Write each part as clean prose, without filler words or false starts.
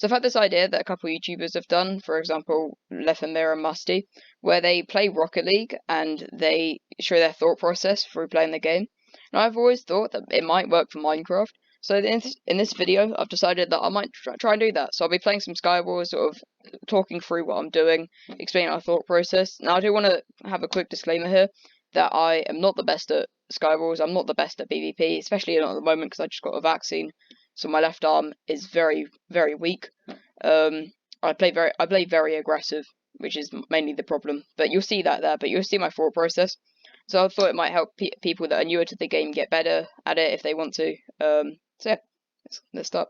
So I've had this idea that a couple of YouTubers have done, for example, Lefamir and Musty, where they play Rocket League and they show their thought process through playing the game. And I've always thought that it might work for Minecraft. So in this video, I've decided that I might try and do that. So I'll be playing some skywars, sort of talking through what I'm doing, explaining our thought process. Now I do want to have a quick disclaimer here that I am not the best at skywars. I'm not the best at PvP, especially not at the moment because I just got a vaccine. So my left arm is very, very weak. I play very aggressive, which is mainly the problem. But you'll see that there. But you'll see my thought process. So I thought it might help people that are newer to the game get better at it if they want to. So yeah, let's start.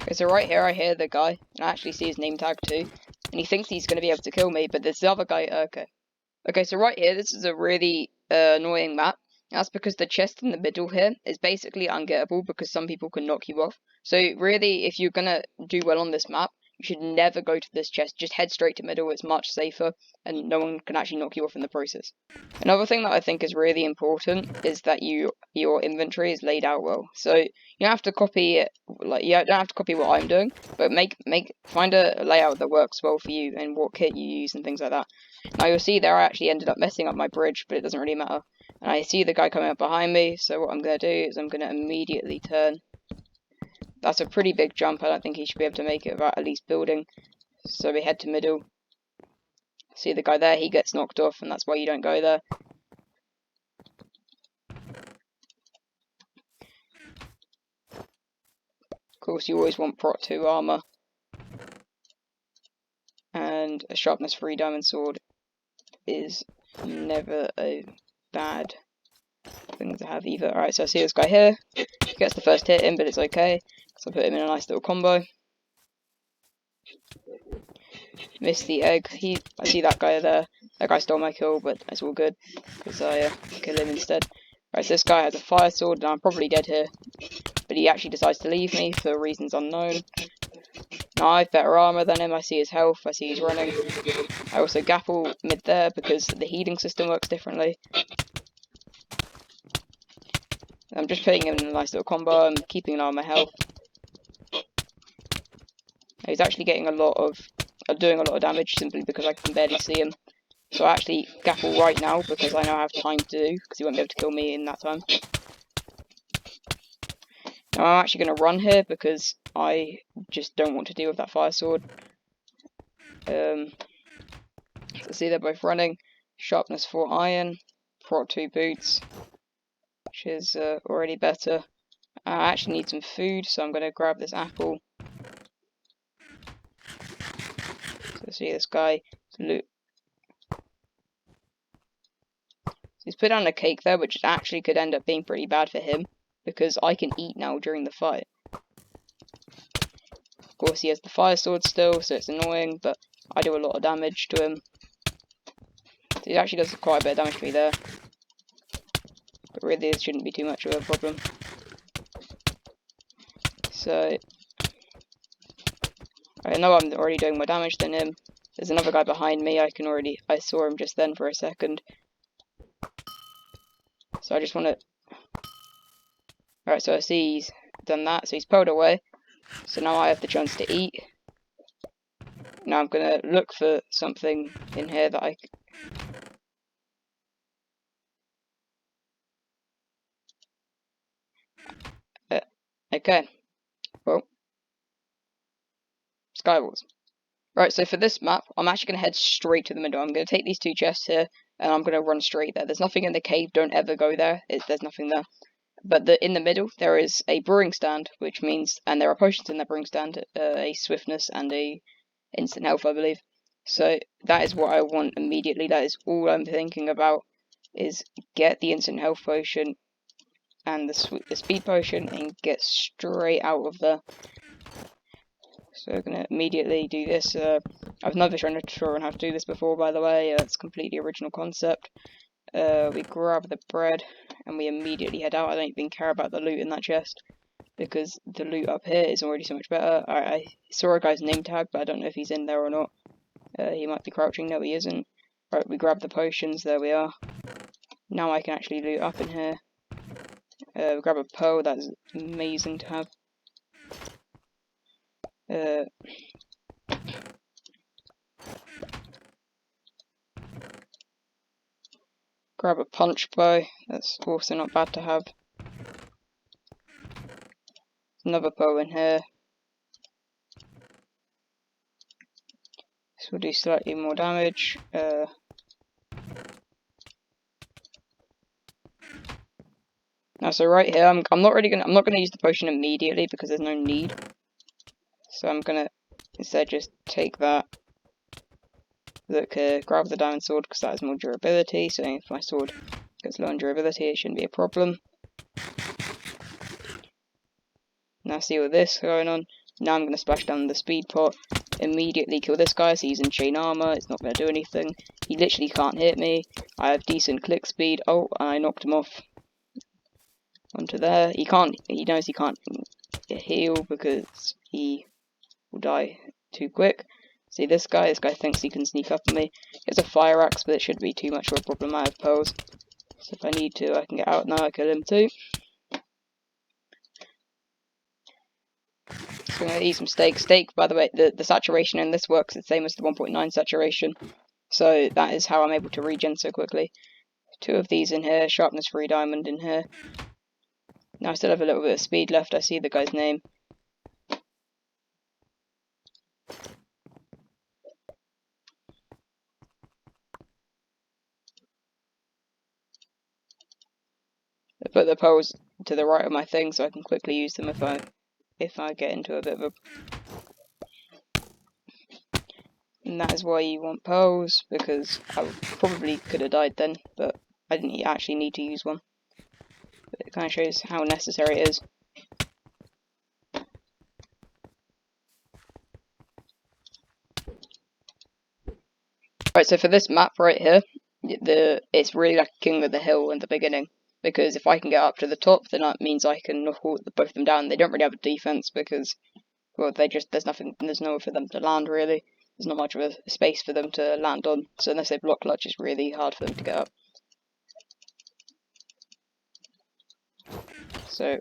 Okay, so right here I hear the guy, and I actually see his name tag too, and he thinks he's going to be able to kill me, but there's the other guy. Okay, so right here, this is a really annoying map. That's because the chest in the middle here is basically ungettable because some people can knock you off. So really, if you're gonna do well on this map, you should never go to this chest. Just head straight to middle. It's much safer, and no one can actually knock you off in the process. Another thing that I think is really important is that your inventory is laid out well. So you don't have to copy it, like you don't have to copy what I'm doing, but find a layout that works well for you and what kit you use and things like that. Now you'll see there I actually ended up messing up my bridge, but it doesn't really matter. And I see the guy coming up behind me, so what I'm going to do is I'm going to immediately turn. That's a pretty big jump. I don't think he should be able to make it without at least building. So we head to middle. See the guy there, he gets knocked off, and that's why you don't go there. Of course, you always want Prot 2 armor. And a sharpness 3 diamond sword is never a bad thing to have either. Alright, so I see this guy here. He gets the first hit in, but it's okay. So I put him in a nice little combo. Missed the egg. I see that guy there. That guy stole my kill, but that's all good. Because I kill him instead. Right, so this guy has a fire sword, and I'm probably dead here. But he actually decides to leave me for reasons unknown. Now I have better armor than him. I see his health. I see he's running. I also gapple mid there because the healing system works differently. I'm just putting him in a nice little combo. I'm keeping an eye on my health. He's actually getting doing a lot of damage simply because I can barely see him. So I actually gapple right now because I now have time to do, because he won't be able to kill me in that time. Now I'm actually going to run here because I just don't want to deal with that fire sword. So see they're both running. Sharpness 4 iron, Prot 2 boots, which is already better. I actually need some food, so I'm going to grab this apple. So see this guy loot. So he's put down a cake there, which actually could end up being pretty bad for him, because I can eat now during the fight. Of course, he has the fire sword still, so it's annoying, but I do a lot of damage to him. So he actually does quite a bit of damage to me there. But really, this shouldn't be too much of a problem. So I know I'm already doing more damage than him. There's another guy behind me. I saw him just then for a second. So I just want to... Alright, so I see he's done that. So he's pulled away. So now I have the chance to eat. Now I'm going to look for something in here that I... Okay. Well. Skywars. Right, so for this map, I'm actually going to head straight to the middle. I'm going to take these two chests here, and I'm going to run straight there. There's nothing in the cave. Don't ever go there. There's nothing there. But in the middle, there is a brewing stand, which means... And there are potions in that brewing stand. A swiftness and a instant health, I believe. So that is what I want immediately. That is all I'm thinking about, is get the instant health potion and the speed potion and get straight out of there. So we're going to immediately do this. I've never shown everyone how to do this before, by the way. It's completely original concept. We grab the bread and we immediately head out. I don't even care about the loot in that chest because the loot up here is already so much better. I saw a guy's name tag, but I don't know if he's in there or not. He might be crouching. No, he isn't. Right, we grab the potions. There we are. Now I can actually loot up in here. We grab a pearl. That's amazing to have. Grab a punch bow. That's also not bad to have. Another bow in here. This will do slightly more damage. Now, so right here, I'm not gonna use the potion immediately because there's no need. So I'm gonna instead just take that. Look here, grab the diamond sword because that has more durability. So if my sword gets low on durability, it shouldn't be a problem. Now see all this going on. Now I'm gonna splash down the speed pot. Immediately kill this guy. So he's in chain armor. It's not gonna do anything. He literally can't hit me. I have decent click speed. Oh, and I knocked him off onto there. He knows he can't heal because he will die too quick. See this guy thinks he can sneak up on me. He has a fire axe, but it shouldn't be too much of a problem. I have pearls. So if I need to, I can get out now. I kill him too. So I'm going to eat some steak. Steak, by the way, the saturation in this works the same as the 1.9 saturation. So that is how I'm able to regen so quickly. 2 of these in here. Sharpness 3 diamond in here. Now I still have a little bit of speed left. I see the guy's name. I put the pearls to the right of my thing so I can quickly use them if I get into a bit of a... And that is why you want pearls, because I probably could have died then, but I didn't actually need to use one. But it kind of shows how necessary it is. Right, so for this map right here, it's really like King of the Hill in the beginning. Because if I can get up to the top, then that means I can knock both of them down. They don't really have a defense because, well, there's nowhere for them to land really. There's not much of a space for them to land on. So unless they block clutch, it's really hard for them to get up. So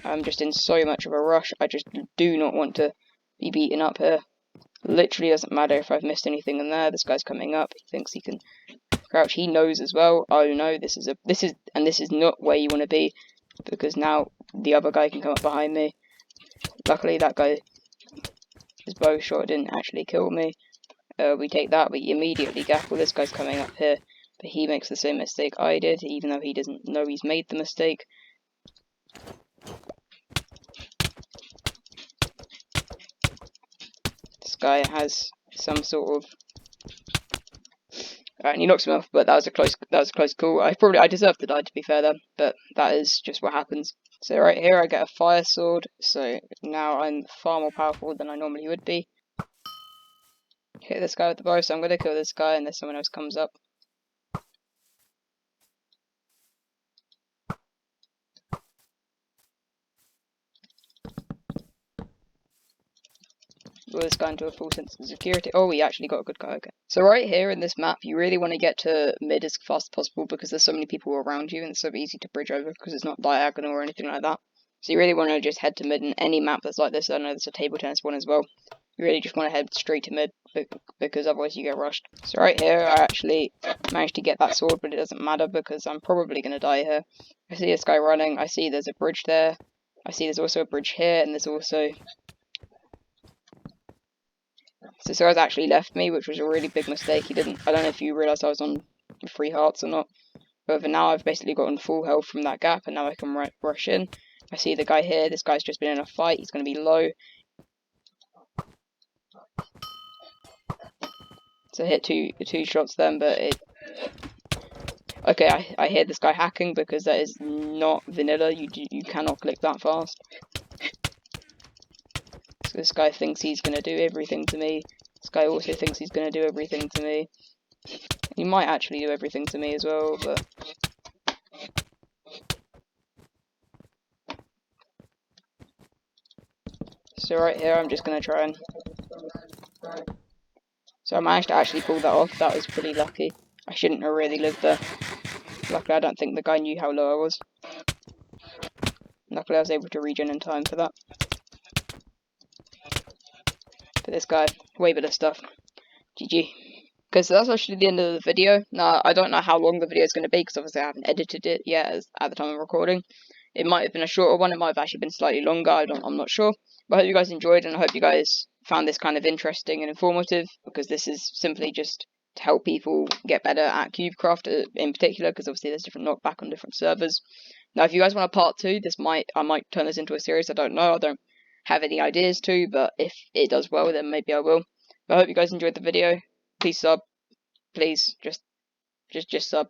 I'm just in so much of a rush. I just do not want to be beaten up here. Literally doesn't matter if I've missed anything in there. This guy's coming up. He thinks he can crouch. He knows as well. Oh no, this is not where you want to be, because now the other guy can come up behind me. Luckily that guy, his bow shot didn't actually kill me. We take that. We immediately gaffle. This guy's coming up here, but he makes the same mistake I did, even though he doesn't know he's made the mistake. This guy has some sort of... Alright, and he knocks him off, but that was a close call. I deserved to die, to be fair then, but that is just what happens. So right here I get a fire sword, so now I'm far more powerful than I normally would be. Hit this guy with the bow, so I'm going to kill this guy unless someone else comes up. Lure this guy into a full sense of security. Oh, we actually got a good guy, okay. So right here in this map, you really want to get to mid as fast as possible because there's so many people around you and it's so easy to bridge over because it's not diagonal or anything like that. So you really want to just head to mid in any map that's like this. I know there's a table tennis one as well. You really just want to head straight to mid because otherwise you get rushed. So right here, I actually managed to get that sword, but it doesn't matter because I'm probably going to die here. I see this guy running. I see there's a bridge there. I see there's also a bridge here, and there's also... So this guy's actually left me, which was a really big mistake. I don't know if you realised I was on 3 hearts or not. But for now, I've basically gotten full health from that gap, and now I can rush in. I see the guy here. This guy's just been in a fight. He's going to be low. So I hit two shots then, but it... Okay, I hear this guy hacking because that is not vanilla. You cannot click that fast. So this guy thinks he's going to do everything to me. This guy also thinks he's going to do everything to me. He might actually do everything to me as well, but... So right here, I'm just going to try and... So I managed to actually pull that off. That was pretty lucky. I shouldn't have really lived there. Luckily, I don't think the guy knew how low I was. Luckily, I was able to regen in time for that. But this guy, way better stuff. GG. Okay, so that's actually the end of the video. Now, I don't know how long the video is going to be, because obviously I haven't edited it yet at the time of recording. It might have been a shorter one, it might have actually been slightly longer, I'm not sure. But I hope you guys enjoyed, and I hope you guys found this kind of interesting and informative, because this is simply just to help people get better at CubeCraft in particular, because obviously there's different knockback on different servers. Now, if you guys want a part 2, I might turn this into a series, I don't know, I don't have any ideas to, but if it does well, then maybe I will. But I hope you guys enjoyed the video. Please sub. Please, just sub.